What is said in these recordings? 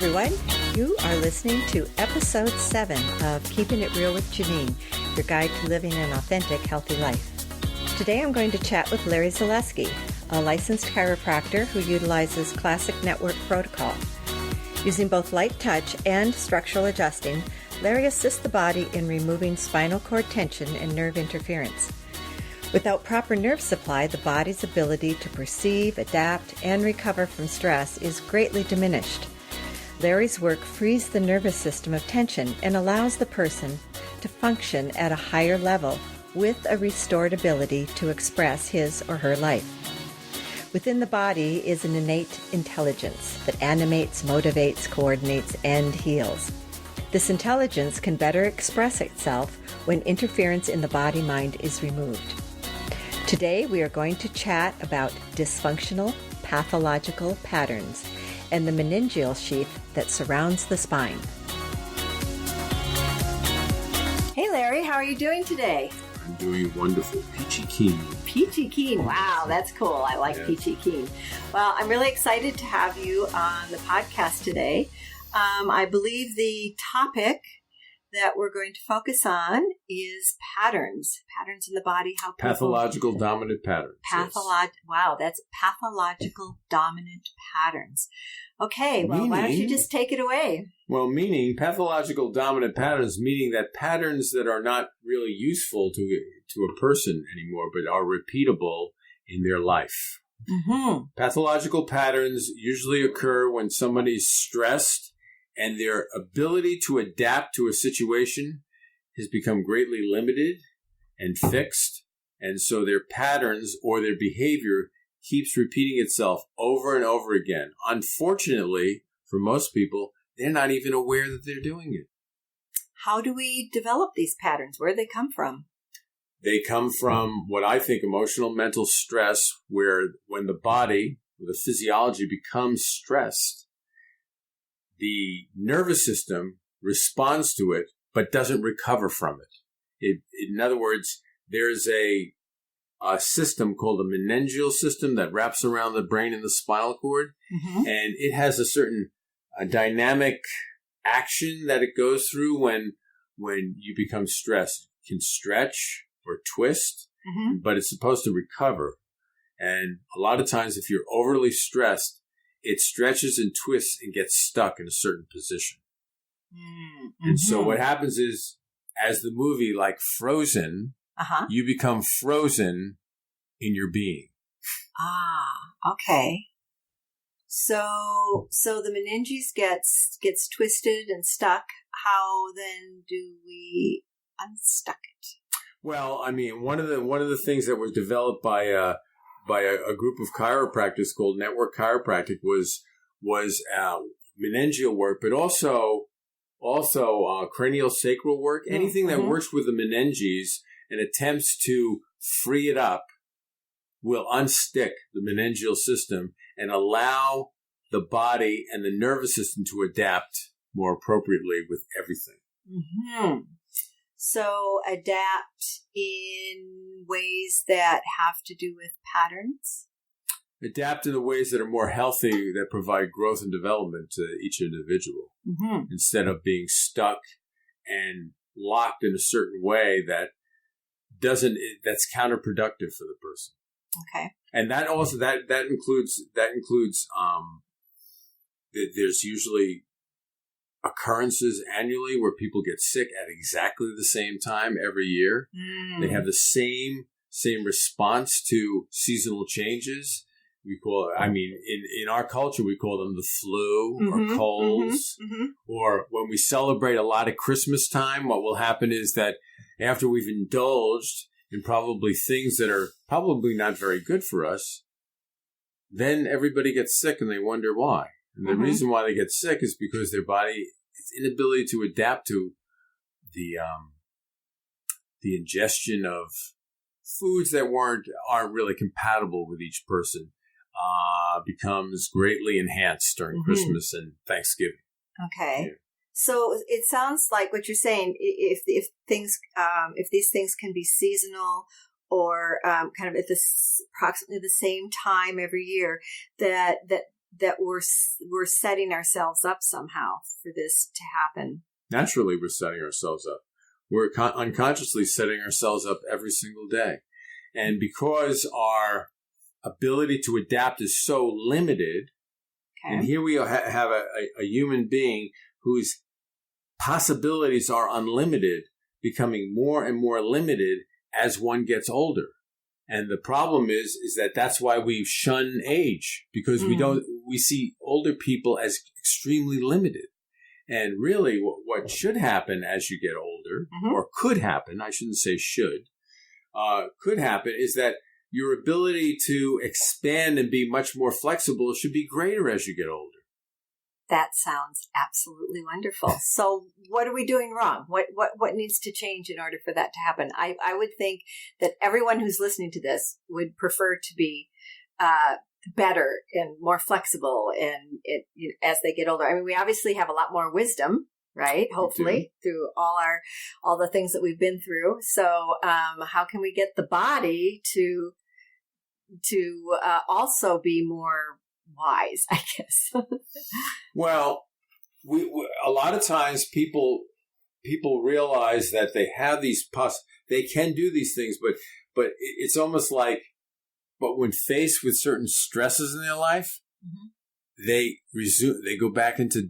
everyone. You are listening to episode 7 of Keeping It Real with Janine, your guide to living an authentic, healthy life. Today I'm going to chat with Larry Zaleski, a licensed chiropractor who utilizes classic network protocol. Using both light touch and structural adjusting, Larry assists the body in removing spinal cord tension and nerve interference. Without proper nerve supply, the body's ability to perceive, adapt, and recover from stress is greatly diminished. Larry's work frees the nervous system of tension and allows the person to function at a higher level with a restored ability to express his or her life. Within the body is an innate intelligence that animates, motivates, coordinates, and heals. This intelligence can better express itself when interference in the body-mind is removed. Today, we are going to chat about dysfunctional pathological patterns and the meningeal sheath that surrounds the spine. Hey, Larry, how are you doing today? I'm doing wonderful. Peachy keen. Peachy keen. Wow, that's cool. I like peachy keen. Well, I'm really excited to have you on the podcast today. I believe the topic that we're going to focus on is patterns in the body. How pathological dominant patterns. Wow, that's pathological dominant patterns. Okay, well, why don't you just take it away? Well, meaning pathological dominant patterns, meaning that patterns that are not really useful to a person anymore, but are repeatable in their life. Mm-hmm. Pathological patterns usually occur when somebody's stressed and their ability to adapt to a situation has become greatly limited and fixed. And so their patterns or their behavior keeps repeating itself over and over again. Unfortunately, for most people, they're not even aware that they're doing it. How do we develop these patterns? Where do they come from? They come from what I think emotional mental stress, where when the body, the physiology becomes stressed, the nervous system responds to it, but doesn't recover from it. In other words, there's a system called the meningeal system that wraps around the brain and the spinal cord, and it has a certain dynamic action that it goes through when you become stressed. It can stretch or twist, but it's supposed to recover. And a lot of times, if you're overly stressed, it stretches and twists and gets stuck in a certain position. And so what happens is, as the movie like Frozen, you become frozen in your being. Okay. So the meninges gets twisted and stuck. How then do we unstuck it? Well, I mean, one of the things that was developed by a group of chiropractors called Network Chiropractic was meningeal work, but also cranial sacral work. Anything that works with the meninges and attempts to free it up will unstick the meningeal system and allow the body and the nervous system to adapt more appropriately with everything. So adapt in ways that have to do with patterns? Adapt in the ways that are more healthy, that provide growth and development to each individual, instead of being stuck and locked in a certain way that's counterproductive for the person. Okay. And that also that includes there's usually occurrences annually where people get sick at exactly the same time every year. They have the same response to seasonal changes. In our culture, we call them the flu or colds. Or when we celebrate a lot at Christmas time, what will happen is that after we've indulged in probably things that are probably not very good for us, then everybody gets sick and they wonder why. And the reason why they get sick is because their body, its inability to adapt to the ingestion of foods that aren't really compatible with each person, becomes greatly enhanced during Christmas and Thanksgiving. Okay. Yeah. So it sounds like what you're saying, if these things can be seasonal or kind of at approximately the same time every year, that that we're setting ourselves up somehow for this to happen. Naturally, we're setting ourselves up. We're unconsciously setting ourselves up every single day. And because our ability to adapt is so limited, and here we have a human being whose possibilities are unlimited, becoming more and more limited as one gets older. And the problem is that that's why we shun age, because we see older people as extremely limited. And really what should happen as you get older, or could happen, I shouldn't say should, could happen is that your ability to expand and be much more flexible should be greater as you get older. That sounds absolutely wonderful. So what are we doing wrong? What needs to change in order for that to happen? I would think that everyone who's listening to this would prefer to be better and more flexible as they get older. I mean, we obviously have a lot more wisdom, right? Hopefully through all the things that we've been through. So how can we get the body to also be more wise, I guess? Well, we a lot of times people realize that they have these they can do these things, but it's almost like, but when faced with certain stresses in their life, they go back into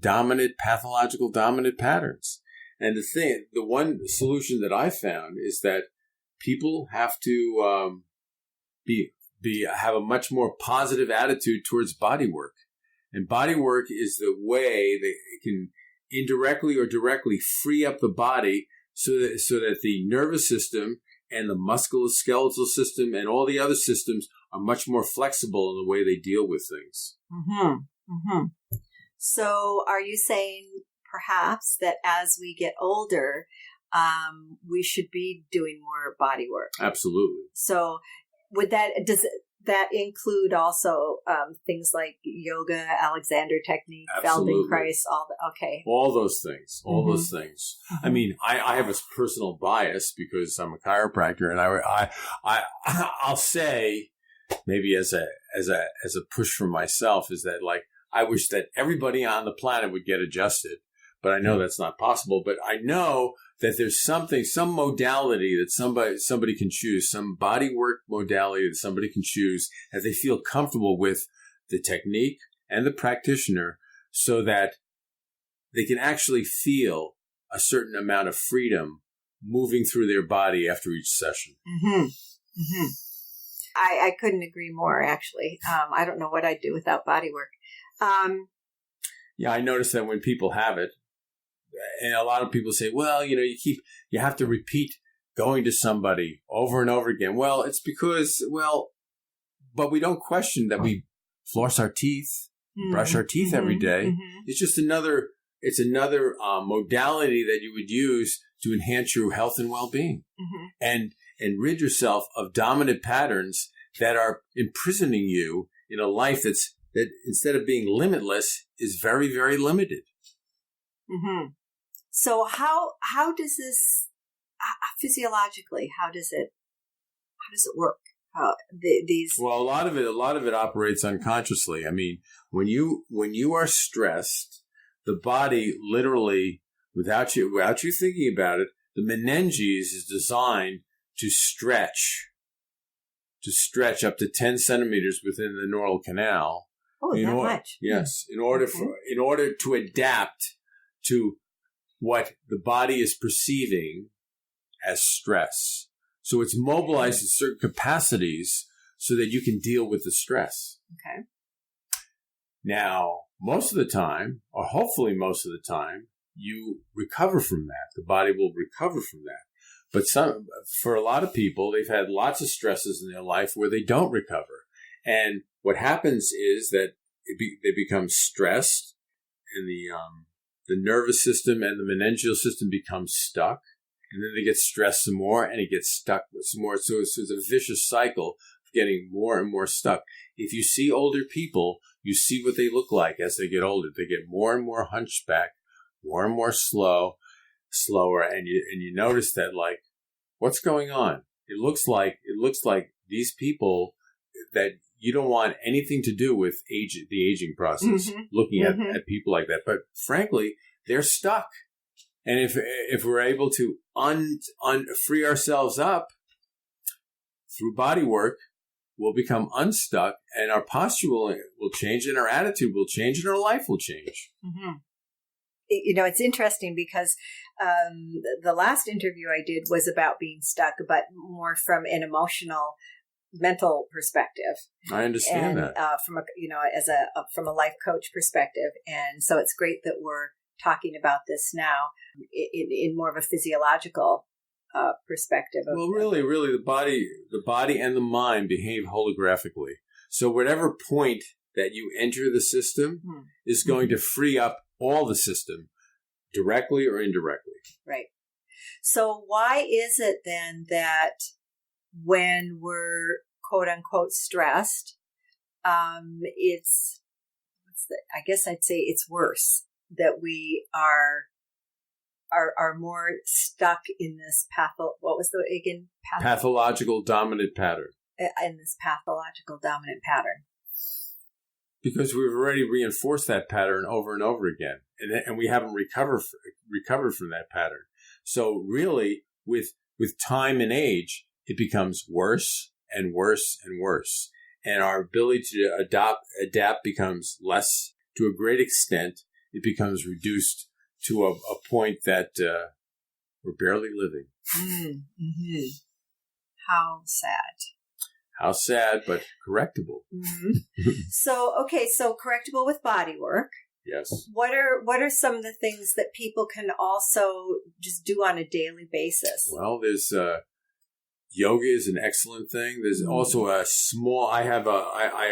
pathological dominant patterns. And the one solution that I found is that people have to have a much more positive attitude towards bodywork. And bodywork is the way that it can indirectly or directly free up the body so that the nervous system and the musculoskeletal system and all the other systems are much more flexible in the way they deal with things. So are you saying perhaps that as we get older, we should be doing more body work? Absolutely. So does that include also things like yoga, Alexander technique, Feldenkrais, all those things, those things. I mean, I have a personal bias because I'm a chiropractor, and I'll say, maybe as a push for myself, is that like, I wish that everybody on the planet would get adjusted, but I know that's not possible. But I know that there's some modality that somebody can choose, some body work modality that somebody can choose that they feel comfortable with the technique and the practitioner, so that they can actually feel a certain amount of freedom moving through their body after each session. I couldn't agree more, actually. I don't know what I'd do without body work. Yeah, I noticed that when people have it, and a lot of people say, well, you have to repeat going to somebody over and over again. Well, it's because, but we don't question that we floss our teeth, brush our teeth every day. It's just another modality that you would use to enhance your health and well-being, and rid yourself of dominant patterns that are imprisoning you in a life that instead of being limitless is very, very limited. So how does this physiologically? How does it work? Well, a lot of it operates unconsciously. I mean, when you are stressed, the body literally, without you thinking about it, the meninges is designed to stretch up to 10 centimeters within the neural canal. Oh, that much? Yes, in order to adapt to what the body is perceiving as stress. So it's mobilized in certain capacities so that you can deal with the stress. Okay. Now, most of the time, or hopefully most of the time, you recover from that. The body will recover from that. But for a lot of people, they've had lots of stresses in their life where they don't recover. And what happens is that they become stressed, and the nervous system and the meningeal system become stuck, and then they get stressed some more, and it gets stuck some more. So it's a vicious cycle of getting more and more stuck. If you see older people, you see what they look like as they get older. They get more and more hunchback, more and more slower, and you notice that, like, what's going on? It looks like these people, that you don't want anything to do with the aging process, looking at people like that. But frankly, they're stuck. And if we're able to free ourselves up through body work, we'll become unstuck, and our posture will change, and our attitude will change, and our life will change. Mm-hmm. It's interesting because the last interview I did was about being stuck, but more from an emotional, mental perspective. I understand that from a life coach perspective, and so it's great that we're talking about this now in more of a physiological perspective. Well, really, the body and the mind behave holographically. So whatever point that you enter the system is going to free up all the system, directly or indirectly. Right. So why is it then that when we're quote unquote stressed, I guess I'd say it's worse, that we are more stuck in this pathological dominant pattern. In this pathological dominant pattern. Because we've already reinforced that pattern over and over again, and we haven't recovered from that pattern. So really, with time and age, it becomes worse and worse and worse, and our ability to adapt becomes less. To a great extent, it becomes reduced to a point that we're barely living. Mm-hmm. How sad. How sad, but correctable. Mm-hmm. So correctable with body work. Yes. What are some of the things that people can also just do on a daily basis? Well, there's yoga is an excellent thing. There's also a small. I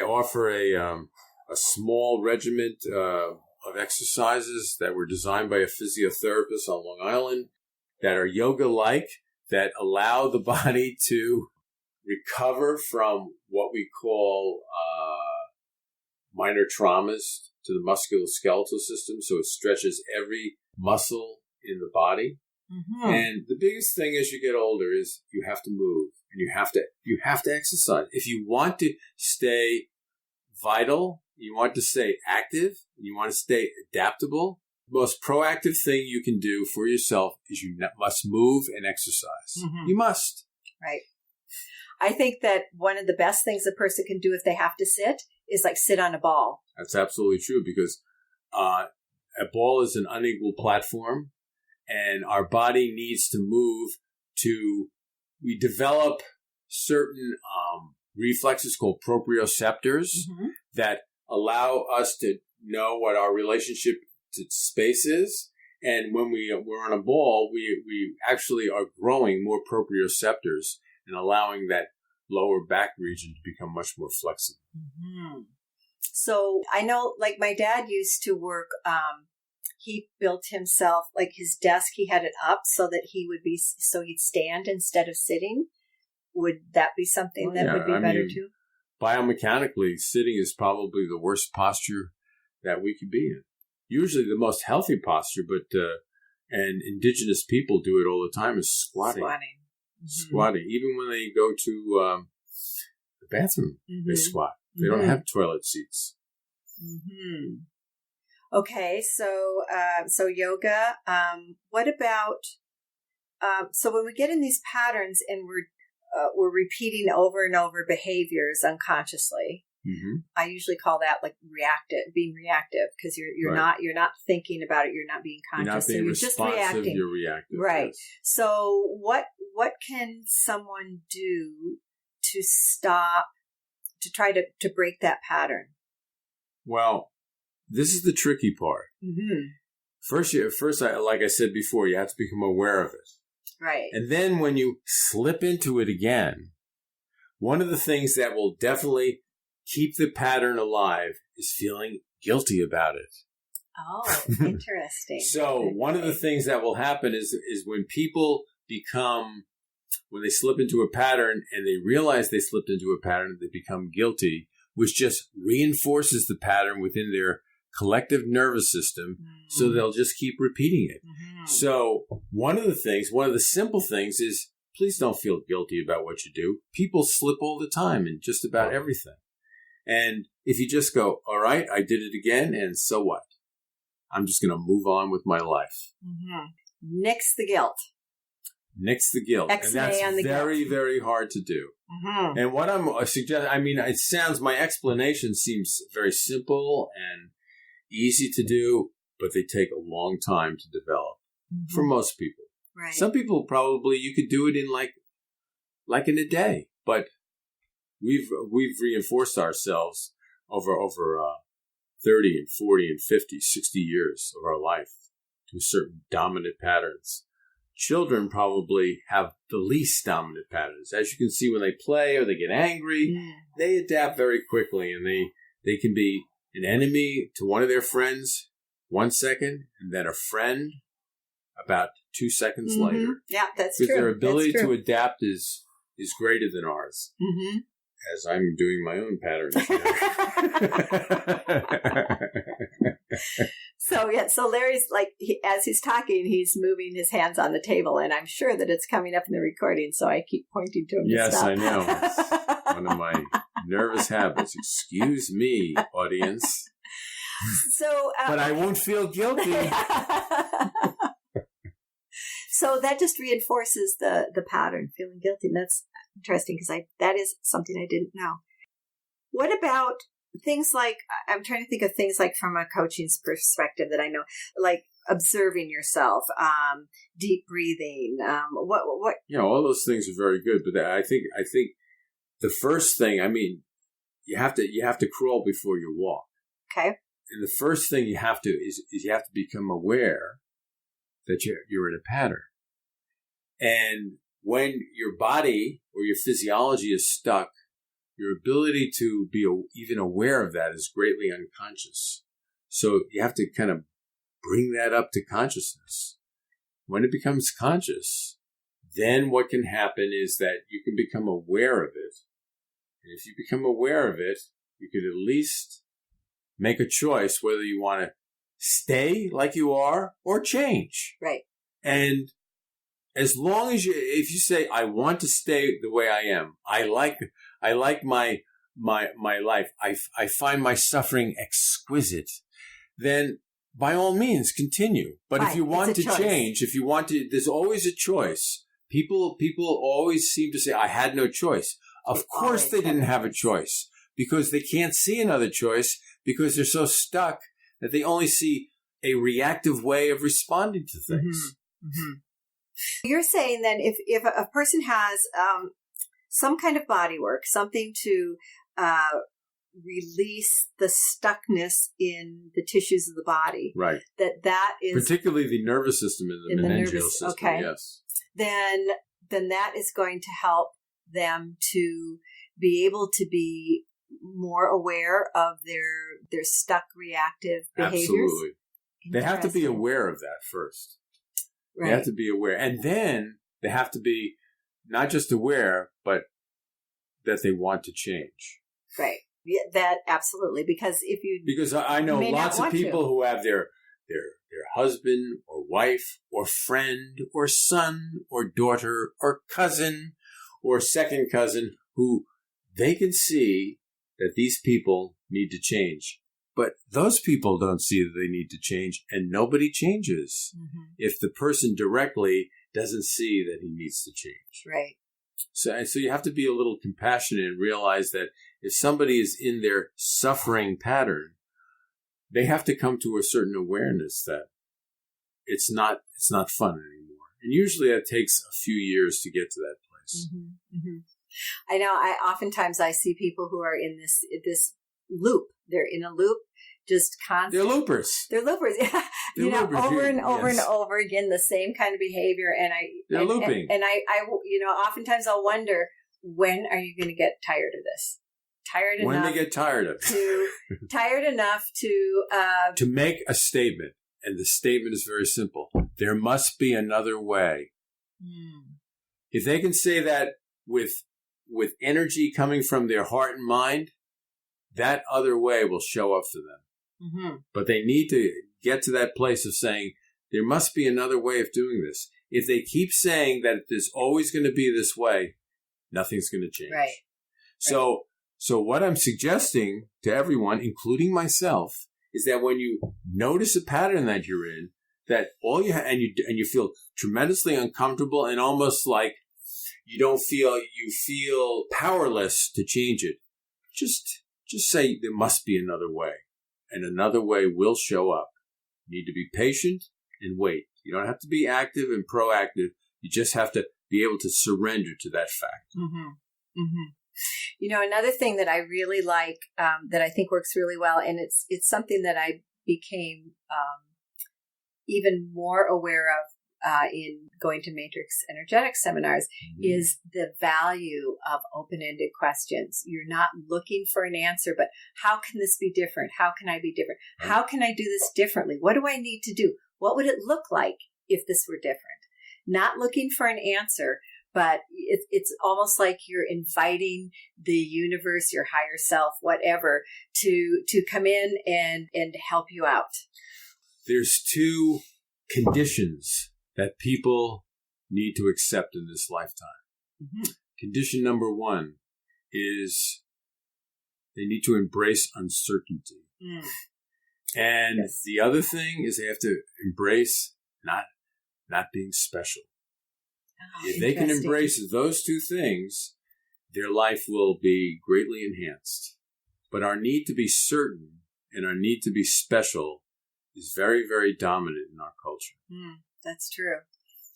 offer a small regiment of exercises that were designed by a physiotherapist on Long Island that are yoga-like, that allow the body to recover from what we call minor traumas to the musculoskeletal system. So it stretches every muscle in the body. Mm-hmm. And the biggest thing as you get older is you have to move, and you have to exercise. If you want to stay vital, you want to stay active, you want to stay adaptable, the most proactive thing you can do for yourself is you must move and exercise. Mm-hmm. You must. Right. I think that one of the best things a person can do if they have to sit is like sit on a ball. That's absolutely true, because a ball is an unequal platform, and our body needs to move we develop certain reflexes called proprioceptors that allow us to know what our relationship to space is. And when we're on a ball, we actually are growing more proprioceptors and allowing that lower back region to become much more flexible. Mm-hmm. So I know, like my dad used to work, he built himself, like his desk, he had it up so that he'd stand instead of sitting. Would that be something would be better too? Biomechanically, sitting is probably the worst posture that we could be in. Usually the most healthy posture, but and indigenous people do it all the time, is squatting. Squatting. Even when they go to the bathroom, they squat. They don't have toilet seats. Mm-hmm. Okay, so yoga. What about so when we get in these patterns and we're repeating over and over behaviors unconsciously? Mm-hmm. I usually call that like being reactive, because you're not thinking about it. You're not being conscious. You're not being responsive. You're just reacting. You're reactive. Right. Yes. So what can someone do to stop, to try to break that pattern? Well, this is the tricky part. Mm-hmm. First, like I said before, you have to become aware of it. Right. And then when you slip into it again, one of the things that will definitely keep the pattern alive is feeling guilty about it. Oh, interesting. So one of the things that will happen is when people when they slip into a pattern and they realize they slipped into a pattern, they become guilty, which just reinforces the pattern within their collective nervous system. So they'll just keep repeating it. Mm-hmm. So one of the simple things is please don't feel guilty about what you do. People slip all the time in just about everything. And if you just go, all right, I did it again, and so what? I'm just going to move on with my life. Mm-hmm. Nix the guilt. Nix the guilt. X-ray and that's on the very, guilt. very hard to do. Mm-hmm. And what I'm suggesting, my explanation seems very simple and easy to do, but they take a long time to develop for most people. Right. Some people probably you could do it in like in a day, but we've reinforced ourselves over 30 and 40 and 50, 60 years of our life to certain dominant patterns. Children probably have the least dominant patterns. As you can see, when they play or they get angry, they adapt very quickly, and they can be an enemy to one of their friends 1 second, and then a friend about 2 seconds later. Yeah, that's true. Because their ability to adapt is greater than ours. Mm-hmm. As I'm doing my own patterns now. So Larry's as he's talking, he's moving his hands on the table, and I'm sure that it's coming up in the recording, so I keep pointing to him to Yes, stop. I know. It's one of my nervous habits. Excuse me, audience. But I won't feel guilty. So that just reinforces the pattern, feeling guilty. And that's interesting because that is something I didn't know. What about things like, I'm trying to think of things like from a coaching's perspective that I know, like observing yourself, deep breathing, what? All those things are very good. But I think the first thing, you have to crawl before you walk. Okay. And the first thing you have to is you have to become aware that you're in a pattern. And when your body or your physiology is stuck, your ability to be even aware of that is greatly unconscious. So you have to kind of bring that up to consciousness. When it becomes conscious, then what can happen is that you can become aware of it. And if you become aware of it, you could at least make a choice whether you want to stay like you are or change. Right. And as long as if you say, I want to stay the way I am, I like my life, I find my suffering exquisite, then by all means continue. But if you want to change, there's always a choice. People always seem to say, I had no choice. Of course they didn't have a choice, because they can't see another choice, because they're so stuck that they only see a reactive way of responding to things. Mm-hmm. Mm-hmm. You're saying that if a person has some kind of bodywork, something to release the stuckness in the tissues of the body, right? That is particularly the nervous system and the meningeal system. Okay. Yes. Then that is going to help them to be able to be more aware of their stuck reactive behaviors. Absolutely. They have to be aware of that first. Right. They have to be aware. And then they have to be not just aware, but that they want to change. Right. Yeah, that absolutely. Because I know lots of people who have their husband or wife or friend or son or daughter or cousin or second cousin who they can see that these people need to change. But those people don't see that they need to change, and nobody changes if the person directly doesn't see that he needs to change. Right. So you have to be a little compassionate and realize that if somebody is in their suffering pattern, they have to come to a certain awareness that it's not fun anymore. And usually that takes a few years to get to that place. Mm-hmm. Mm-hmm. I know. Oftentimes I see people who are in this loop. They're in a loop, just constantly. They're loopers. They're loopers. Yeah. Loopers. Over and over and over again, the same kind of behavior. They're looping. And I, oftentimes I'll wonder, when are you going to get tired of this? When they get tired of it. Tired enough to make a statement. And the statement is very simple. There must be another way. If they can say that with energy coming from their heart and mind, that other way will show up for them. Mm-hmm. But they need to get to that place of saying, there must be another way of doing this. if they keep saying that it's always going to be this way, nothing's going to change. Right. So what I'm suggesting to everyone, including myself, is that when you notice a pattern that you're in, that all you and you feel tremendously uncomfortable and almost like you feel powerless to change it. Just say there must be another way, and another way will show up. You need to be patient and wait. You don't have to be active and proactive. You just have to be able to surrender to that fact. Mm-hmm. Mm-hmm. Another thing that I really like, that I think works really well, and it's something that I became even more aware of in going to Matrix Energetic seminars, is the value of open-ended questions. You're not looking for an answer, but how can this be different? How can I be different? How can I do this differently? What do I need to do? What would it look like if this were different? Not looking for an answer, but it's almost like you're inviting the universe, your higher self, whatever, to come in and help you out. There's two conditions that people need to accept in this lifetime. Mm-hmm. Condition number one is they need to embrace uncertainty. Mm. And yes. The other thing is they have to embrace not being special. Oh, if they can embrace those two things, their life will be greatly enhanced. But our need to be certain and our need to be special is very, very dominant in our culture. That's true.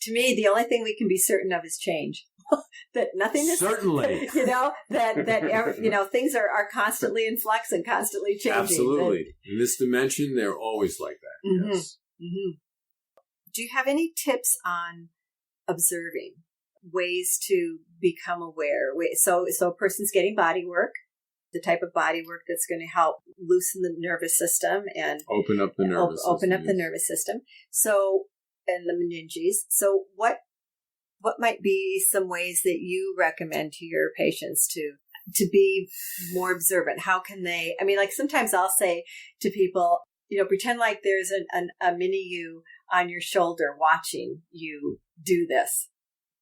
To me, the only thing we can be certain of is change. That nothing is certainly. that things are constantly in flux and constantly changing. Absolutely. In this dimension, they're always like that. Mm-hmm. Yes. Mm-hmm. Do you have any tips on observing, ways to become aware? So a person's getting body work, the type of body work that's going to help loosen the nervous system and open up the nervous system. So, and the meninges. So what might be some ways that you recommend to your patients to be more observant? How can they, sometimes I'll say to people, pretend like there's a mini you on your shoulder watching you do this.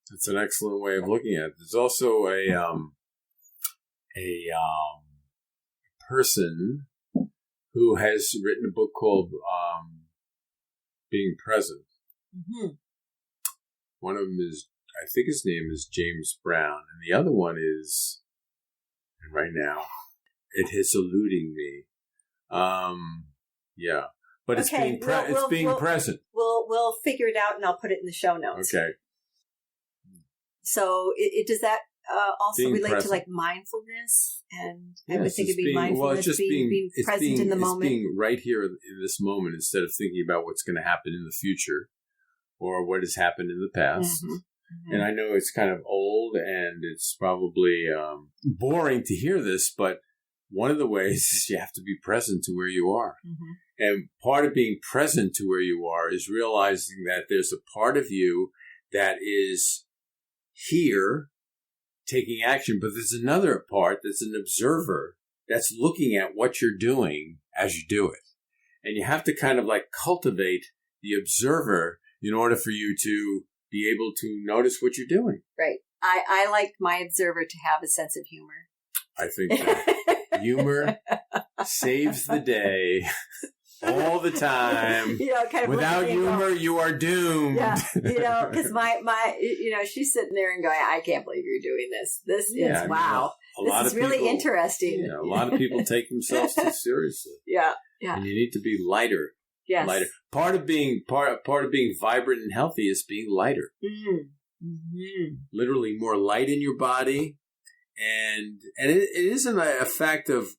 That's an excellent way of looking at it. There's also a person who has written a book called Being Present. Mm-hmm. One of them is, I think his name is James Brown, and the other one is, and right now, it is eluding me. Yeah, but it's being present. We'll figure it out, and I'll put it in the show notes. Okay. So does that also being relate present. To like mindfulness? And yes, I would think it'd be mindfulness, well, it's just being present in the moment. It's being right here in this moment instead of thinking about what's going to happen in the future or what has happened in the past. Mm-hmm. Mm-hmm. And I know it's kind of old and it's probably boring to hear this, but one of the ways is you have to be present to where you are. Mm-hmm. And part of being present to where you are is realizing that there's a part of you that is here taking action, but there's another part that's an observer that's looking at what you're doing as you do it. And you have to kind of like cultivate the observer in order for you to be able to notice what you're doing. Right. I like my observer to have a sense of humor. I think that humor saves the day all the time. Kind of without humor, you are doomed. Yeah, because my she's sitting there and going, I can't believe you're doing this. This is wow. This is really interesting. A lot of people take themselves too seriously. Yeah. And you need to be lighter. Yes. Lighter. Part of being vibrant and healthy is being lighter. Mm-hmm. Mm-hmm. Literally more light in your body, and it isn't a fact of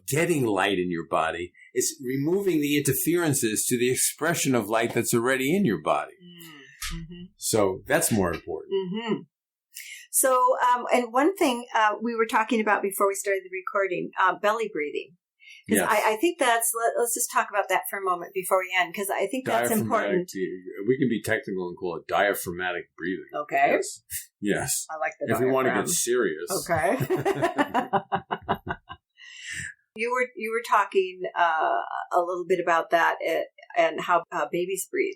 getting light in your body. It's removing the interferences to the expression of light that's already in your body. Mm-hmm. So that's more important. Mm-hmm. So, and one thing we were talking about before we started the recording, belly breathing. Because yes. I think let's just talk about that for a moment before we end, because I think that's important. We can be technical and call it diaphragmatic breathing. Okay. Yes. I like the if we want to get serious. Okay. You were talking a little bit about that and how babies breathe,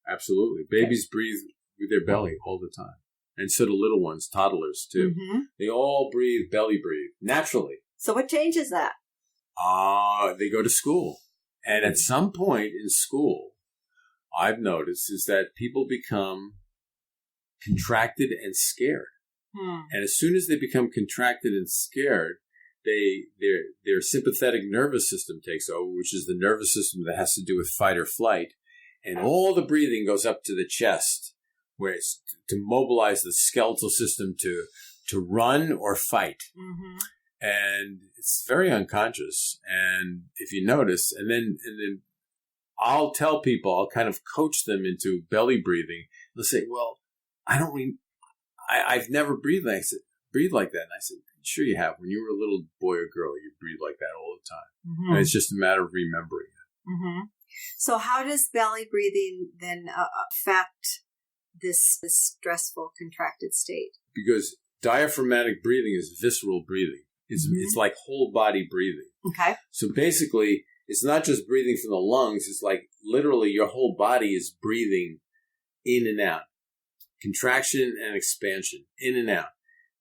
Absolutely. Babies breathe with their belly all the time. And so do little ones, toddlers too. Mm-hmm. They all belly breathe, naturally. So what changes that? They go to school. And at some point in school, I've noticed is that people become contracted and scared. And as soon as they become contracted and scared, their sympathetic nervous system takes over, which is the nervous system that has to do with fight or flight. And all the breathing goes up to the chest, where it's to mobilize the skeletal system to run or fight. Mm-hmm. And it's very unconscious. And if you notice, and then I'll tell people, I'll kind of coach them into belly breathing. They'll say, well, I've never breathed like that. And I said, sure you have. When you were a little boy or girl, you breathed like that all the time. Mm-hmm. And it's just a matter of remembering it. Mm-hmm. So how does belly breathing then affect this stressful, contracted state? Because diaphragmatic breathing is visceral breathing. It's like whole body breathing. Okay. So basically, it's not just breathing from the lungs. It's like literally your whole body is breathing in and out. Contraction and expansion, in and out.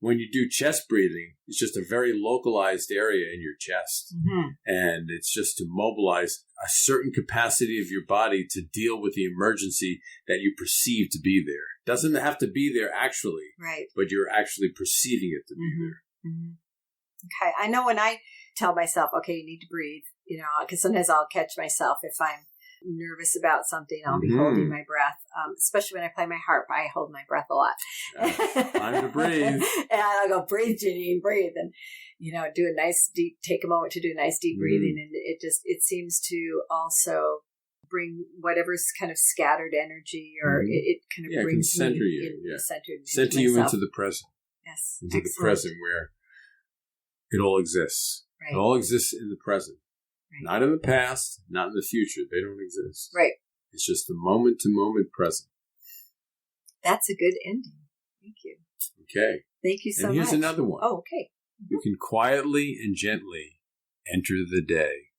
When you do chest breathing, it's just a very localized area in your chest. Mm-hmm. And it's just to mobilize a certain capacity of your body to deal with the emergency that you perceive to be there. It doesn't have to be there actually, right? But you're actually perceiving it to be there. Mm-hmm. Okay. I know when I tell myself, okay, you need to breathe, because sometimes I'll catch myself if I'm nervous about something, I'll be holding my breath. Especially when I play my harp, I hold my breath a lot. Time to breathe. And I'll go, breathe, Janine, breathe. And, do a nice deep, take a moment to do nice deep breathing. And it seems to also bring whatever's kind of scattered energy or it kind of brings center me you. Center you into the present. Yes. Into the present where it all exists. Right. It all exists in the present. Right. Not in the past, not in the future. They don't exist. Right. It's just the moment-to-moment present. That's a good ending. Thank you. Okay. Thank you so much. And here's another one. Oh, okay. You can quietly and gently enter the day.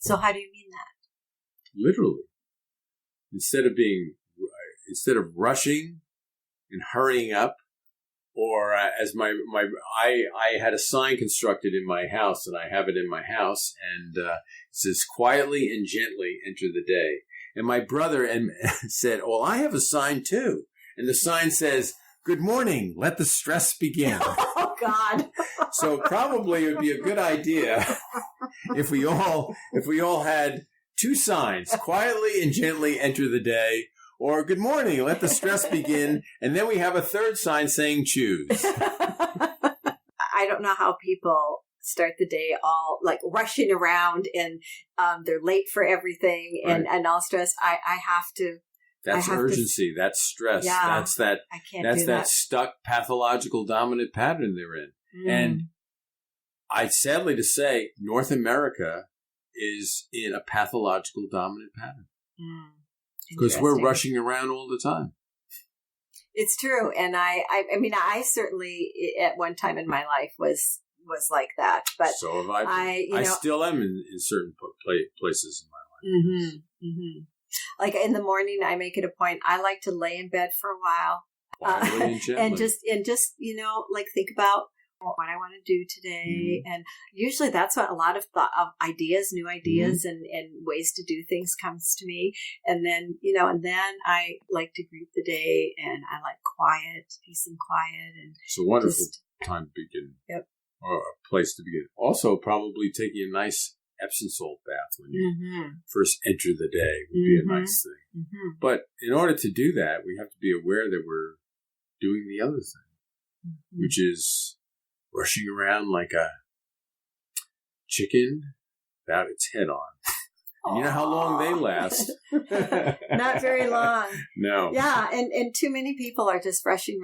So how do you mean that? Literally. Instead of rushing and hurrying up, or as I had a sign constructed in my house, and I have it in my house, and it says, quietly and gently enter the day. And my brother said, well, I have a sign too. And the sign says, good morning, let the stress begin. Oh, God. So probably it would be a good idea if we all had two signs, quietly and gently enter the day, or good morning, let the stress begin. And then we have a third sign saying choose. I don't know how people start the day all like rushing around and they're late for everything and all stressed. I have to. That's urgency. That's stress. Yeah, that's that. I can't that's do that stuck pathological dominant pattern they're in. And I sadly to say, North America is in a pathological dominant pattern. Because we're rushing around all the time. It's true. And I mean, I certainly at one time in my life was like that. But so have I. I still am in certain places in my life. Like in the morning, I make it a point. I like to lay in bed for a while. And just like think about what I want to do today. And usually that's what a lot of ideas, new ideas and ways to do things comes to me. And then, and then I like to greet the day and I like quiet, peace and quiet. And it's a wonderful time to begin. Yep. Or a place to begin. Also, probably taking a nice Epsom salt bath when you first enter the day would be a nice thing. But in order to do that, we have to be aware that we're doing the other thing, which is rushing around like a chicken without its head on. And you know how long they last. Not very long. No. Yeah, and too many people are just rushing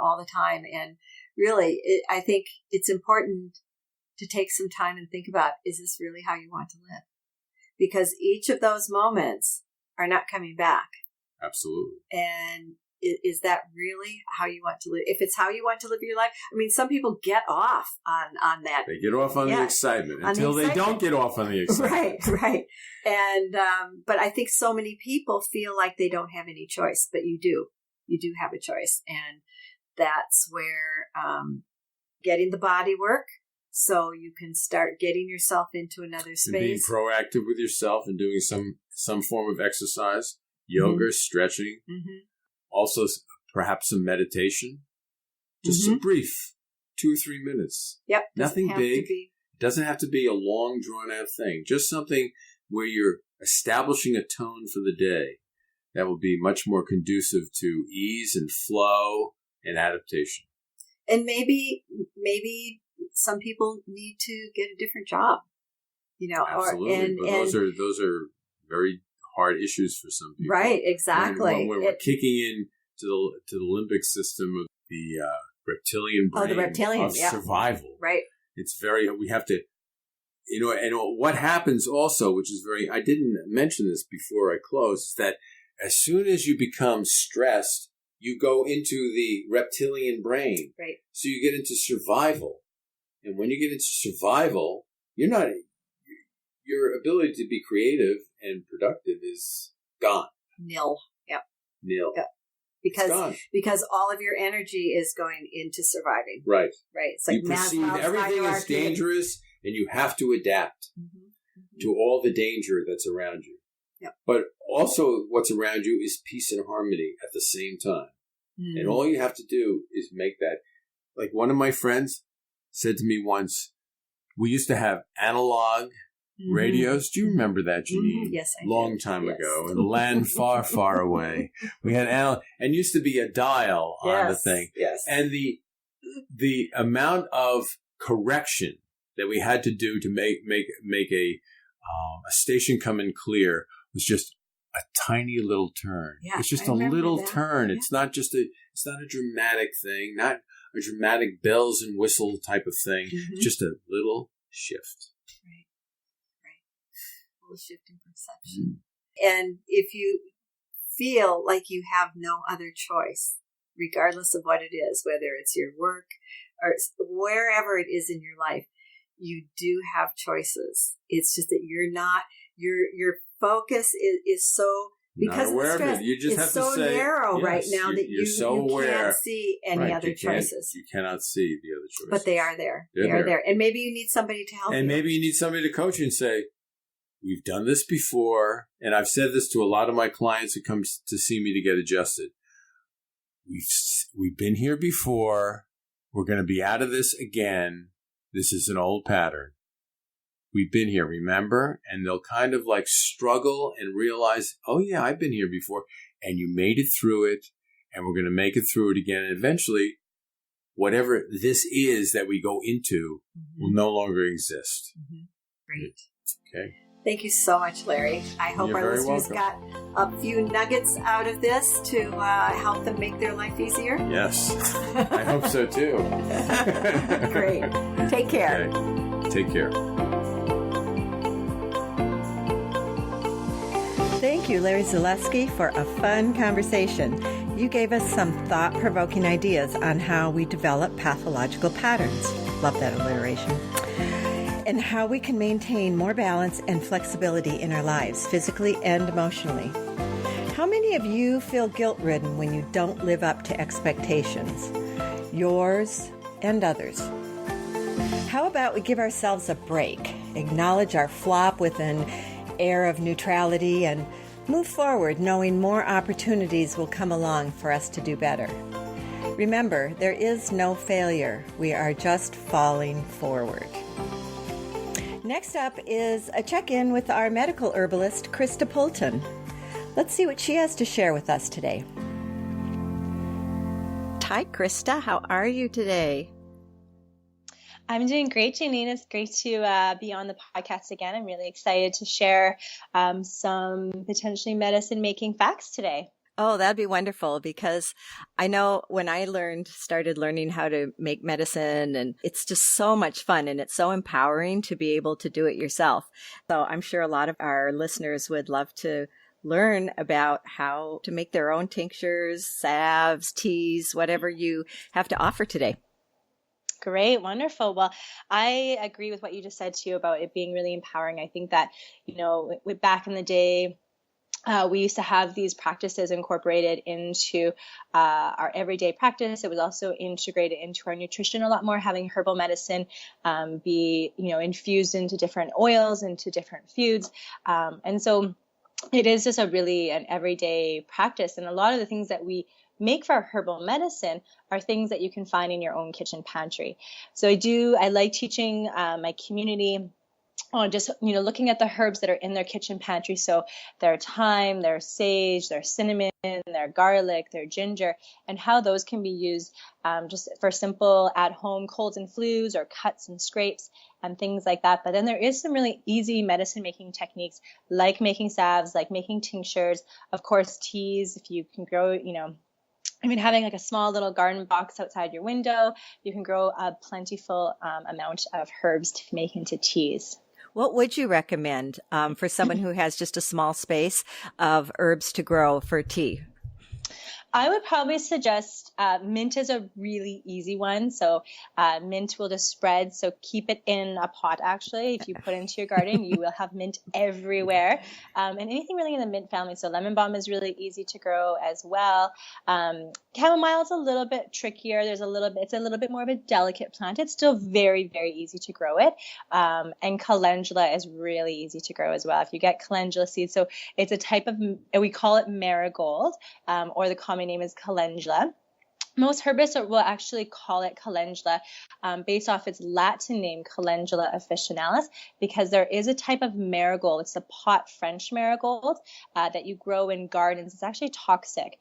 all the time. And really, I think it's important to take some time and think about, is this really how you want to live? Because each of those moments are not coming back. Absolutely. And is that really how you want to live? If it's how you want to live your life, I mean, some people get off on that. They get off on the excitement until they don't get off on the excitement. Right. And, but I think so many people feel like they don't have any choice, but you do. You do have a choice. And that's where, getting the body work, so you can start getting yourself into another space. And being proactive with yourself and doing some form of exercise, yoga, stretching, also perhaps some meditation, just some brief 2 or 3 minutes. Yep. Nothing big. It doesn't have to be a long, drawn-out thing. Just something where you're establishing a tone for the day that will be much more conducive to ease and flow and adaptation. And maybe some people need to get a different job, Absolutely. But those are very hard issues for some people. Right, exactly. When we're kicking in to the limbic system of the reptilian brain of survival. Right. It's we have to, and what happens also, which is I didn't mention this before I close, is that as soon as you become stressed, you go into the reptilian brain. Right. So you get into survival. And when you get into survival, your ability to be creative and productive is gone. Nil. Yep. Nil. Yep. Because all of your energy is going into surviving. Right. Right. It's like you perceive everything is dangerous and you have to adapt to all the danger that's around you. Yep. But also what's around you is peace and harmony at the same time. And all you have to do is make that. Like one of my friends said to me once, we used to have analog radios. Do you remember that, Janine? Yes, I do. Long time ago, in a land far, far away. We had analog, and used to be a dial on the thing. Yes. And the amount of correction that we had to do to make a station come in clear was just a tiny little turn. Yeah, it's just a little turn. Yeah. It's not a dramatic thing, not a dramatic bells and whistle type of thing. It's just a little shift. Right. A little shift in perception. And if you feel like you have no other choice, regardless of what it is, whether it's your work or wherever it is in your life, you do have choices. It's just that you're not, your focus is so, because of the stress, you just have so to say, narrow right now that you aware. Can't see any other choices. You cannot see the other choices. But they are there. They are there. And maybe you need somebody to help you. And maybe you need somebody to coach you and say, we've done this before. And I've said this to a lot of my clients who come to see me to get adjusted. We've been here before. We're going to be out of this again. This is an old pattern. We've been here, remember? And they'll kind of like struggle and realize, oh yeah, I've been here before. And you made it through it. And we're going to make it through it again. And eventually, whatever this is that we go into will no longer exist. Great. Okay. Thank you so much, Larry. I hope our listeners got a few nuggets out of this to help them make their life easier. Yes. I hope so too. Great. Take care. Okay. Take care. Thank you, Larry Zaleski, for a fun conversation. You gave us some thought-provoking ideas on how we develop pathological patterns. Love that alliteration. And how we can maintain more balance and flexibility in our lives, physically and emotionally. How many of you feel guilt-ridden when you don't live up to expectations? Yours and others. How about we give ourselves a break, acknowledge our flop with an air of neutrality, and move forward knowing more opportunities will come along for us to do better. Remember, there is no failure. We are just falling forward. Next up is a check-in with our medical herbalist, Krista Poulton. Let's see what she has to share with us today. Hi, Krista. How are you today? I'm doing great, Janine. It's great to be on the podcast again. I'm really excited to share some potentially medicine-making facts today. Oh, that'd be wonderful, because I know when I started learning how to make medicine, and it's just so much fun and it's so empowering to be able to do it yourself. So I'm sure a lot of our listeners would love to learn about how to make their own tinctures, salves, teas, whatever you have to offer today. Great. Wonderful. Well, I agree with what you just said too about it being really empowering. I think that, back in the day, we used to have these practices incorporated into our everyday practice. It was also integrated into our nutrition a lot more, having herbal medicine be, infused into different oils, into different foods. And so it is just an everyday practice. And a lot of the things that we make for our herbal medicine are things that you can find in your own kitchen pantry. So I like teaching my community on just, looking at the herbs that are in their kitchen pantry. So their thyme, their sage, their cinnamon, their garlic, their ginger, and how those can be used just for simple at-home colds and flus or cuts and scrapes and things like that. But then there is some really easy medicine-making techniques, like making salves, like making tinctures, of course, teas. If you can grow, having like a small little garden box outside your window, you can grow a plentiful amount of herbs to make into teas. What would you recommend for someone who has just a small space of herbs to grow for tea? I would probably suggest mint is a really easy one. So mint will just spread. So keep it in a pot, actually. If you put it into your garden, you will have mint everywhere. And anything really in the mint family. So lemon balm is really easy to grow as well. Chamomile is a little bit trickier. It's a little bit more of a delicate plant. It's still very, very easy to grow it. And calendula is really easy to grow as well. If you get calendula seeds, so it's a type of, we call it marigold, or the common name is calendula. Most herborists will actually call it calendula based off its Latin name, Calendula officinalis, because there is a type of marigold. It's a pot French marigold that you grow in gardens. It's actually toxic.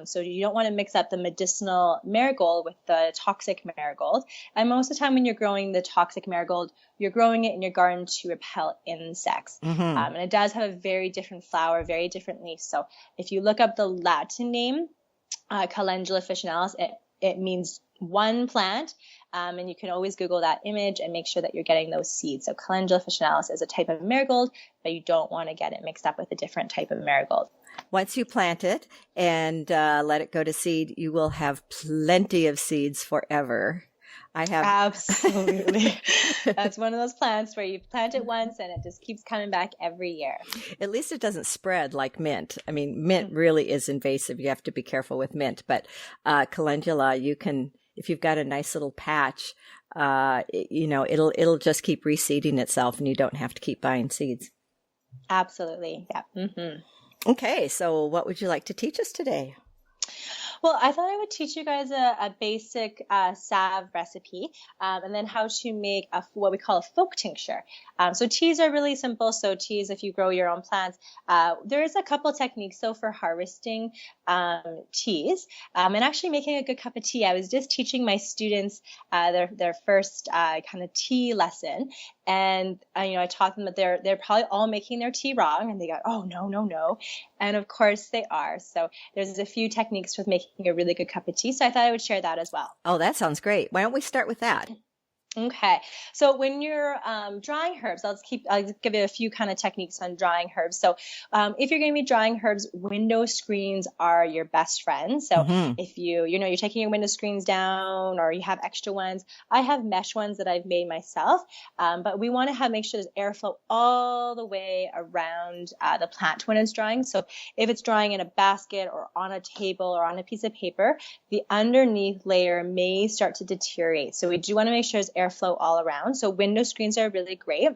So you don't want to mix up the medicinal marigold with the toxic marigold. And most of the time when you're growing the toxic marigold, you're growing it in your garden to repel insects. Mm-hmm. And it does have a very different flower, very different leaf. So if you look up the Latin name, Calendula officinalis, it means one plant, and you can always Google that image and make sure that you're getting those seeds. So Calendula officinalis is a type of marigold, but you don't want to get it mixed up with a different type of marigold. Once you plant it and let it go to seed, you will have plenty of seeds forever. Absolutely. That's one of those plants where you plant it once and it just keeps coming back every year. At least it doesn't spread like mint. I mean, mint really is invasive. You have to be careful with mint. But calendula, you can, if you've got a nice little patch, it'll just keep reseeding itself, and you don't have to keep buying seeds. Absolutely. Yeah. Mm-hmm. Okay. So what would you like to teach us today? Well, I thought I would teach you guys a basic salve recipe, and then how to make what we call a folk tincture. So teas are really simple. So teas, if you grow your own plants, there is a couple techniques. So for harvesting teas and actually making a good cup of tea, I was just teaching my students their first kind of tea lesson. And I taught them that they're probably all making their tea wrong, and they go, oh, no. And of course they are. So there's a few techniques with making a really good cup of tea. So I thought I would share that as well. Oh, that sounds great. Why don't we start with that? Okay. So when you're drying herbs, I'll give you a few kind of techniques on drying herbs. So if you're going to be drying herbs, window screens are your best friend. So if you're taking your window screens down, or you have extra ones, I have mesh ones that I've made myself. But we want to make sure there's airflow all the way around the plant when it's drying. So if it's drying in a basket or on a table or on a piece of paper, the underneath layer may start to deteriorate. So we do want to make sure there's airflow all around. So window screens are really great.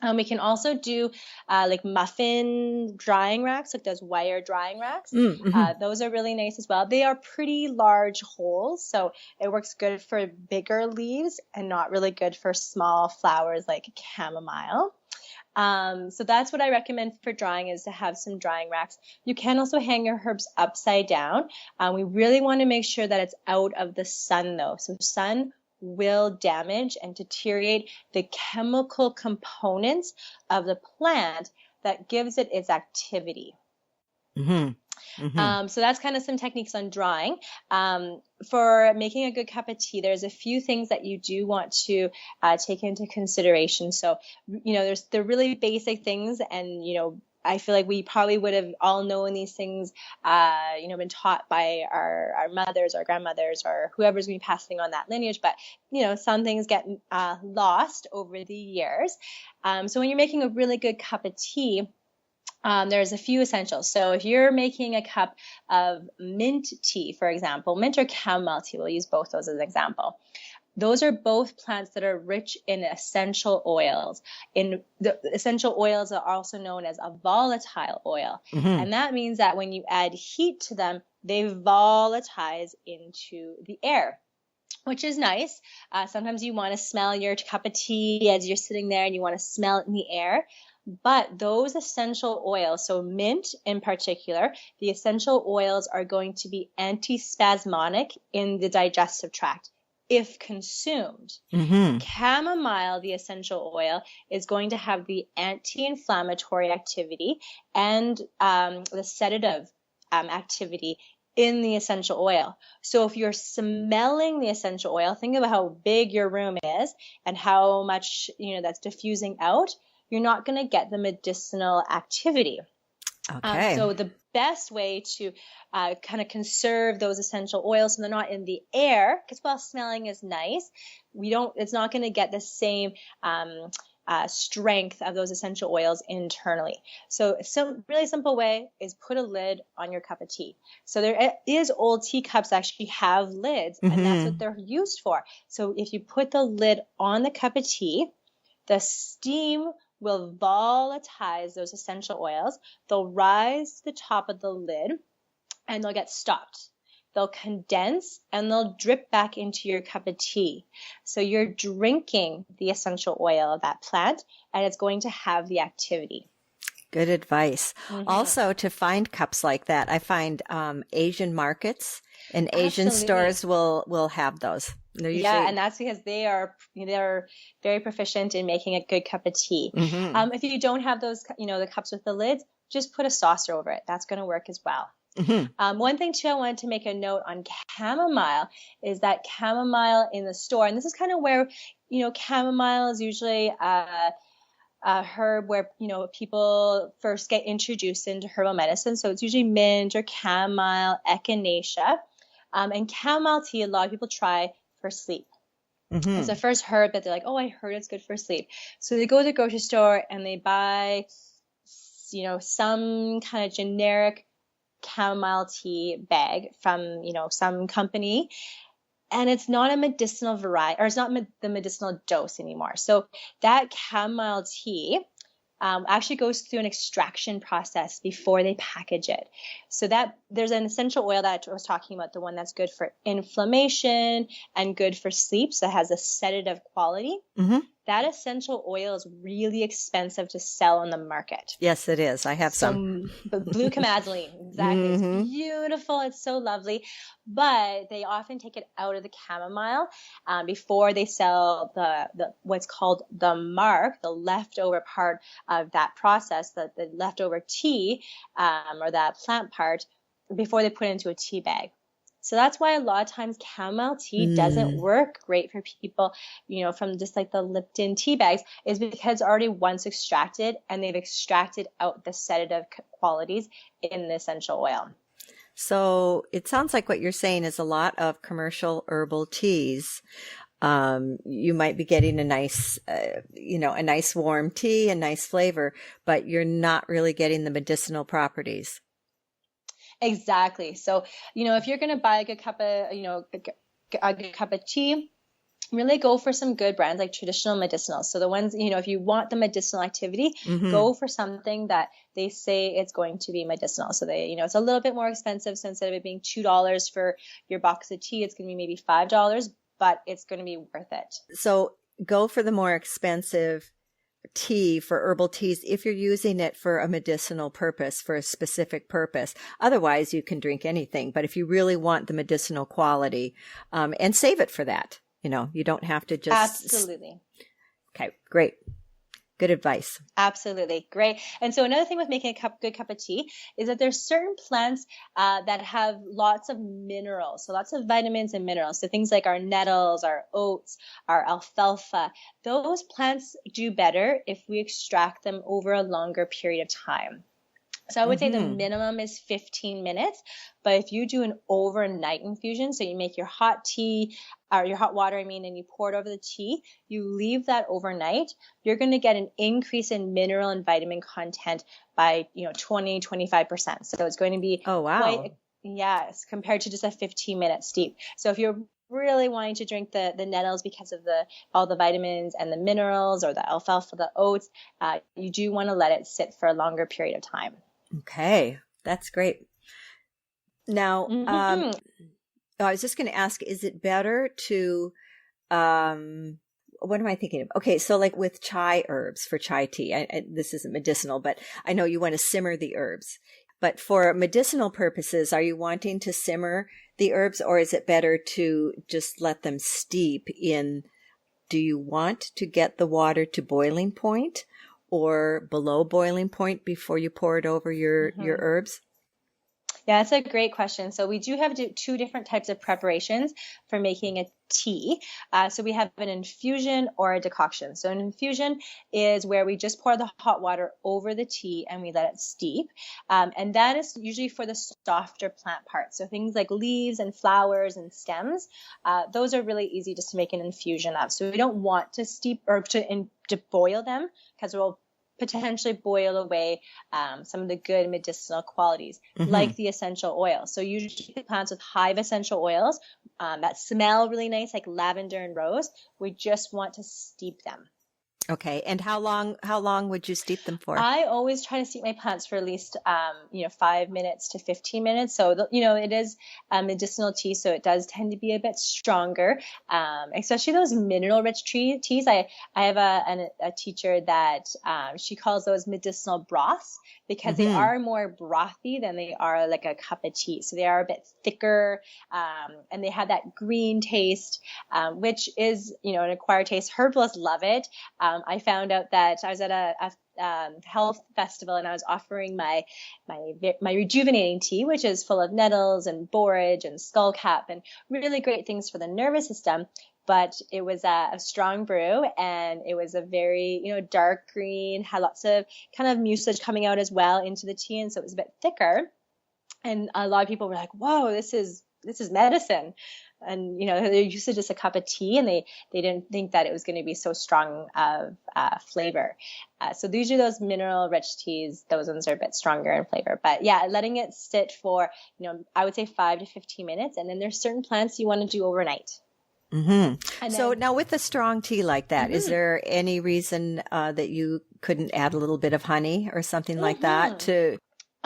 We can also do like muffin drying racks, like those wire drying racks. Those are really nice as well. They are pretty large holes, so it works good for bigger leaves and not really good for small flowers like chamomile. So that's what I recommend for drying, is to have some drying racks. You can also hang your herbs upside down. We really want to make sure that it's out of the sun though. So sun will damage and deteriorate the chemical components of the plant that gives it its activity. So that's kind of some techniques on drying. For making a good cup of tea, there's a few things that you do want to take into consideration. So, there's the really basic things, and, I feel like we probably would have all known these things, been taught by our mothers, our grandmothers, or whoever's been passing on that lineage. But, some things get lost over the years. So when you're making a really good cup of tea, there's a few essentials. So if you're making a cup of mint tea, for example, mint or chamomile tea, we'll use both those as an example. Those are both plants that are rich in essential oils. In the essential oils are also known as a volatile oil. Mm-hmm. And that means that when you add heat to them, they volatilize into the air, which is nice. Sometimes you want to smell your cup of tea as you're sitting there and you want to smell it in the air. But those essential oils, so mint in particular, the essential oils are going to be antispasmodic in the digestive tract if consumed. Mm-hmm. Chamomile, the essential oil, is going to have the anti-inflammatory activity and the sedative activity in the essential oil. So if you're smelling the essential oil, think about how big your room is and how much, that's diffusing out. You're not going to get the medicinal activity. Okay. So the best way to kind of conserve those essential oils so they're not in the air, because while smelling is nice, it's not going to get the same strength of those essential oils internally. So a really simple way is put a lid on your cup of tea. So there is old teacups that actually have lids, Mm-hmm. and that's what they're used for. So if you put the lid on the cup of tea, the steam will volatilize those essential oils. They'll rise to the top of the lid and they'll get stopped. They'll condense and they'll drip back into your cup of tea. So you're drinking the essential oil of that plant and it's going to have the activity. Good advice. Mm-hmm. Also, to find cups like that, I find Asian markets and Asian Absolutely. stores will have those. They're usually... Yeah, and that's because they're very proficient in making a good cup of tea. Mm-hmm. If you don't have those, the cups with the lids, just put a saucer over it. That's going to work as well. Mm-hmm. One thing too, I wanted to make a note on chamomile is that chamomile in the store, and this is kind of where, chamomile is usually a herb where, people first get introduced into herbal medicine. So it's usually mint or chamomile, echinacea, and chamomile tea, a lot of people try for sleep. Mm-hmm. It's the first herb that they're like, oh, I heard it's good for sleep. So they go to the grocery store and they buy, some kind of generic chamomile tea bag from, some company. And it's not a medicinal variety, or it's not the medicinal dose anymore. So that chamomile tea actually goes through an extraction process before they package it. So that there's an essential oil that I was talking about, the one that's good for inflammation and good for sleep. So it has a sedative quality. Mm-hmm. That essential oil is really expensive to sell on the market. Yes, it is. I have some. Blue chamazzoline, exactly. Mm-hmm. It's beautiful. It's so lovely. But they often take it out of the chamomile before they sell the what's called the marc, the leftover part of that process, the leftover tea or that plant part, before they put it into a tea bag. So that's why a lot of times chamomile tea doesn't work great for people, from just like the Lipton tea bags, is because it's already once extracted and they've extracted out the sedative qualities in the essential oil. So it sounds like what you're saying is a lot of commercial herbal teas. You might be getting a nice, a nice warm tea, a nice flavor, but you're not really getting the medicinal properties. Exactly. So, if you're going to buy a good cup of, a good cup of tea, really go for some good brands like traditional medicinals. So the ones, if you want the medicinal activity, go for something that they say it's going to be medicinal. So they, it's a little bit more expensive. So instead of it being $2 for your box of tea, it's going to be maybe $5, but it's going to be worth it. So go for the more expensive tea for herbal teas if you're using it for a medicinal purpose, for a specific purpose. Otherwise, you can drink anything. But if you really want the medicinal quality, and save it for that, you don't have to just... Absolutely. Okay, great. Good advice. Absolutely. Great. And so another thing with making a good cup of tea is that there's certain plants that have lots of minerals, so lots of vitamins and minerals. So things like our nettles, our oats, our alfalfa, those plants do better if we extract them over a longer period of time. So I would say the minimum is 15 minutes, but if you do an overnight infusion, so you make your hot tea or your hot water, and you pour it over the tea, you leave that overnight, you're going to get an increase in mineral and vitamin content by, 20, 25%. So it's going to be yes, compared to just a 15-minute steep. So if you're really wanting to drink the nettles because of all the vitamins and the minerals, or the alfalfa, the oats, you do want to let it sit for a longer period of time. Okay, that's great. Now, I was just going to ask, is it better to, what am I thinking of? Okay, so like with chai herbs for chai tea, this isn't medicinal, but I know you want to simmer the herbs. But for medicinal purposes, are you wanting to simmer the herbs, or is it better to just let them steep in? Do you want to get the water to boiling point or below boiling point before you pour it over your herbs? Yeah, that's a great question. So we do have two different types of preparations for making a tea. So we have an infusion or a decoction. So an infusion is where we just pour the hot water over the tea and we let it steep. And that is usually for the softer plant parts. So things like leaves and flowers and stems, those are really easy just to make an infusion of. So we don't want to steep or to boil them, because we'll potentially boil away some of the good medicinal qualities, like the essential oils. So usually plants with hive essential oils that smell really nice, like lavender and rose, we just want to steep them. Okay. And how long would you steep them for? I always try to steep my plants for at least, 5 minutes to 15 minutes. So, it is medicinal tea, so it does tend to be a bit stronger, especially those mineral-rich teas. I have a teacher that she calls those medicinal broths, because they are more brothy than they are like a cup of tea. So they are a bit thicker, and they have that green taste, which is, an acquired taste. Herbalists love it. I found out that I was at a health festival, and I was offering my rejuvenating tea, which is full of nettles and borage and skullcap and really great things for the nervous system. But it was a strong brew, and it was a very, dark green, had lots of kind of mucilage coming out as well into the tea. And so it was a bit thicker. And a lot of people were like, whoa, this is medicine. And, they're used to just a cup of tea, and they didn't think that it was going to be so strong of flavor. So these are those mineral-rich teas. Those ones are a bit stronger in flavor. But yeah, letting it sit for, I would say 5 to 15 minutes. And then there's certain plants you want to do overnight. So now with a strong tea like that, is there any reason that you couldn't add a little bit of honey or something like that to...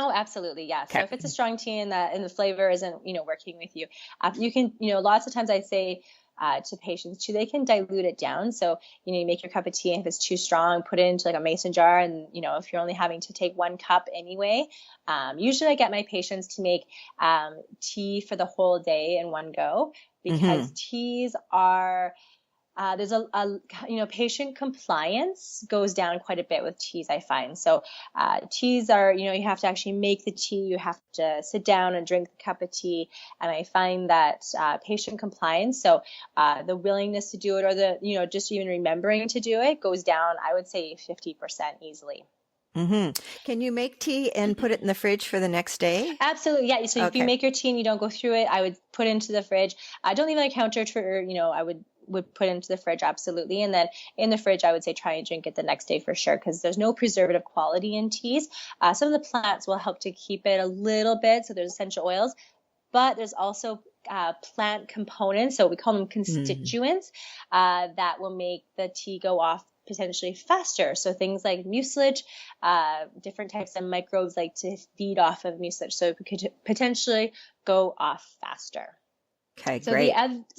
Oh, absolutely. Yeah. Okay. So if it's a strong tea and the flavor isn't, working with you, you can, lots of times I say to patients too, they can dilute it down. So, you make your cup of tea, and if it's too strong, put it into like a mason jar. And, if you're only having to take 1 cup anyway, usually I get my patients to make tea for the whole day in one go, because teas are... there's patient compliance goes down quite a bit with teas, I find. So teas are, you have to actually make the tea. You have to sit down and drink the cup of tea. And I find that patient compliance, so the willingness to do it, or the, just even remembering to do it, goes down, I would say 50% easily. Can you make tea and put it in the fridge for the next day? Absolutely. Yeah. So if you make your tea and you don't go through it, I would put it into the fridge. Don't leave it on the counter for, I would put it into the fridge. Absolutely. And then in the fridge, I would say try and drink it the next day for sure, because there's no preservative quality in teas. Some of the plants will help to keep it a little bit. So there's essential oils, but there's also plant components. So we call them constituents that will make the tea go off potentially faster. So things like mucilage, different types of microbes like to feed off of mucilage. So it could potentially go off faster. Okay, so great.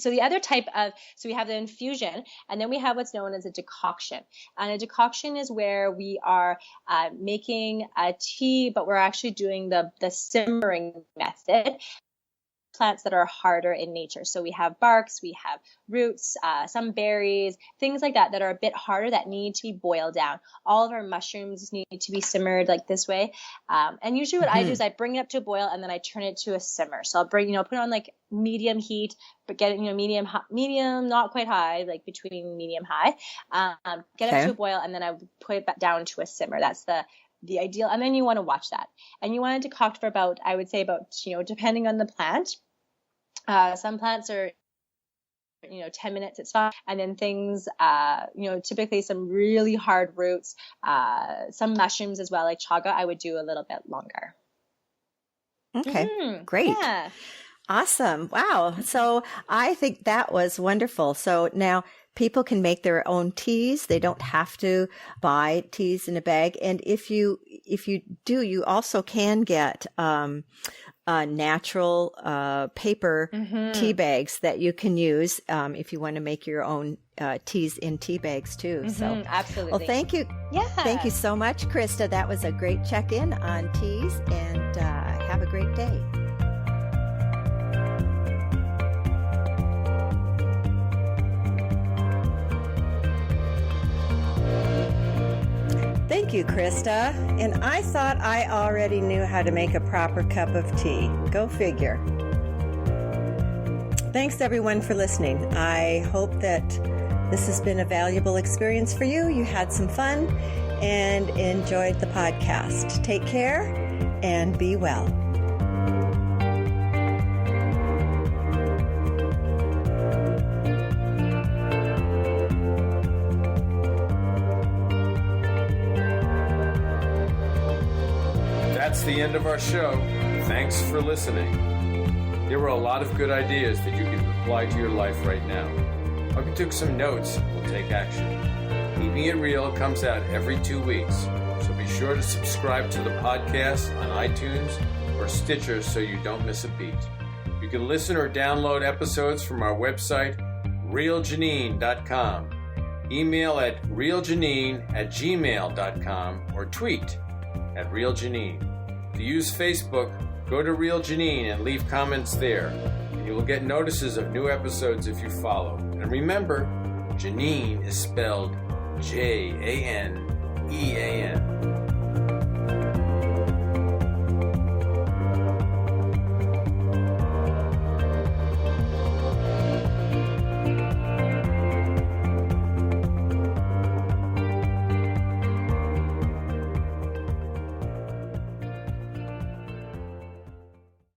The other type of, so we have the infusion, and then we have what's known as a decoction. And a decoction is where we are making a tea, but we're actually doing the simmering method. Plants that are harder in nature. So we have barks, we have roots, some berries, things like that are a bit harder that need to be boiled down. All of our mushrooms need to be simmered like this way. And usually what I do is I bring it up to a boil, and then I turn it to a simmer. So I'll bring, put it on like medium heat, but get it, medium, not quite high, like between medium high. Get it to a boil, and then I would put it back down to a simmer. That's the the ideal, and then you want to watch that, and you want to decoct for about, I would say about, depending on the plant, some plants are 10 minutes, it's fine. And then things, typically some really hard roots, some mushrooms as well, like chaga, I would do a little bit longer. Okay, great. Yeah. Awesome. Wow. So I think that was wonderful. So now people can make their own teas. They don't have to buy teas in a bag. And if you do, you also can get natural paper tea bags that you can use if you want to make your own teas in tea bags too. So absolutely. Well, thank you. Yeah. Thank you so much, Krista. That was a great check-in on teas, and have a great day. Thank you, Krista. And I thought I already knew how to make a proper cup of tea. Go figure. Thanks, everyone, for listening. I hope that this has been a valuable experience for you. You had some fun and enjoyed the podcast. Take care and be well. That's the end of our show. Thanks for listening. There were a lot of good ideas that you can apply to your life right now. Hope you took some notes and will take action. Keeping It Real comes out every 2 weeks, so be sure to subscribe to the podcast on iTunes or Stitcher so you don't miss a beat. You can listen or download episodes from our website, realjanine.com. Email at realjanine@gmail.com or tweet at realjanine. To use Facebook, go to Real Janine and leave comments there, and you will get notices of new episodes if you follow. And remember, Janine is spelled Janeean.